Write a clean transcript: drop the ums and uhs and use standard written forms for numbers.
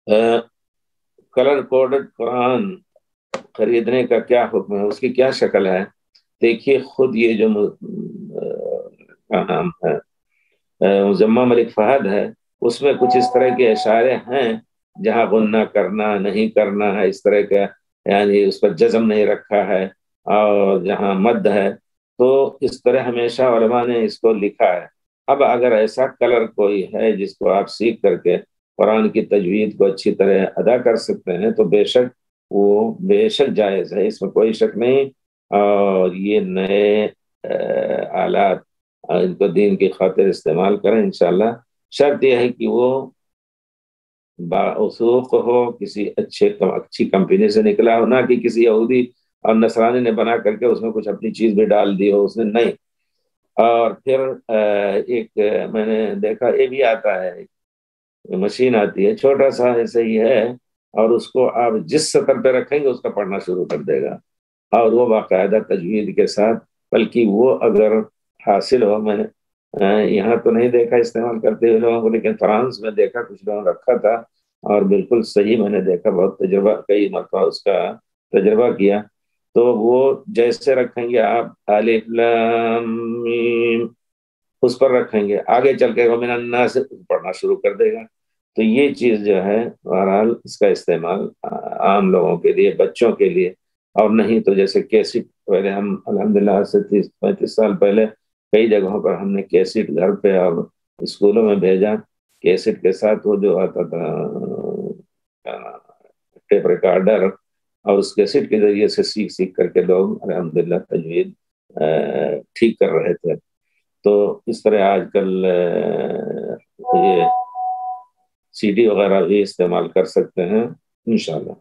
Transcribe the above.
Colour coded قرآن خریدنے کا کیا حکم ہے، اس کی کیا شکل ہے؟ دیکھیے خود یہ جو کیا نام ہے مزمہ ملک فہد ہے، اس میں کچھ اس طرح کے اشارے ہیں جہاں غنہ کرنا نہیں کرنا ہے، اس طرح کا یعنی اس پر جزم نہیں رکھا ہے، اور جہاں مد ہے تو اس طرح ہمیشہ علماء نے اس کو لکھا ہے۔ اب اگر ایسا کلر کوئی ہے جس کو آپ سیکھ کر کے قرآن کی تجوید کو اچھی طرح ادا کر سکتے ہیں تو بے شک وہ بے شک جائز ہے، اس میں کوئی شک نہیں۔ اور یہ نئے آلات ان کو دین کی خاطر استعمال کریں انشاءاللہ۔ شرط یہ ہے کہ وہ باوثوق ہو، کسی اچھی کمپنی سے نکلا ہو، نہ کہ کسی یہودی اور نصرانی نے بنا کر کے اس میں کچھ اپنی چیز بھی ڈال دی ہو اس نے، نہیں۔ اور پھر ایک میں نے دیکھا یہ بھی آتا ہے، مشین آتی ہے چھوٹا سا ایسے ہی ہے، اور اس کو آپ جس سطر پہ رکھیں گے اس کا پڑھنا شروع کر دے گا، اور وہ باقاعدہ تجوید کے ساتھ۔ بلکہ وہ اگر حاصل ہو، میں نے یہاں تو نہیں دیکھا استعمال کرتے ہوئے لوگوں کو، لیکن فرانس میں دیکھا کچھ لوگوں نے رکھا تھا، اور بالکل صحیح میں نے دیکھا، بہت تجربہ کئی مرتبہ اس کا تجربہ کیا۔ تو وہ جیسے رکھیں گے آپ الف لام میم اس پر رکھیں گے، آگے چل کے ومن الناس سے پڑھنا شروع کر دے گا۔ تو یہ چیز جو ہے بہرحال اس کا استعمال عام لوگوں کے لیے، بچوں کے لیے، اور نہیں تو جیسے کیسٹ پہلے ہم الحمدللہ آج سے 30-35 سال پہلے کئی جگہوں پر ہم نے کیسٹ گھر پہ اور اسکولوں میں بھیجا، کیسٹ کے ساتھ وہ جو آتا تھا ٹیپ ریکارڈر، اور اس کیسٹ کے ذریعے سے سیکھ سیکھ کر کے لوگ الحمدللہ تجوید ٹھیک کر رہے تھے۔ تو اس طرح آج کل یہ سی ڈی وغیرہ بھی استعمال کر سکتے ہیں انشاءاللہ۔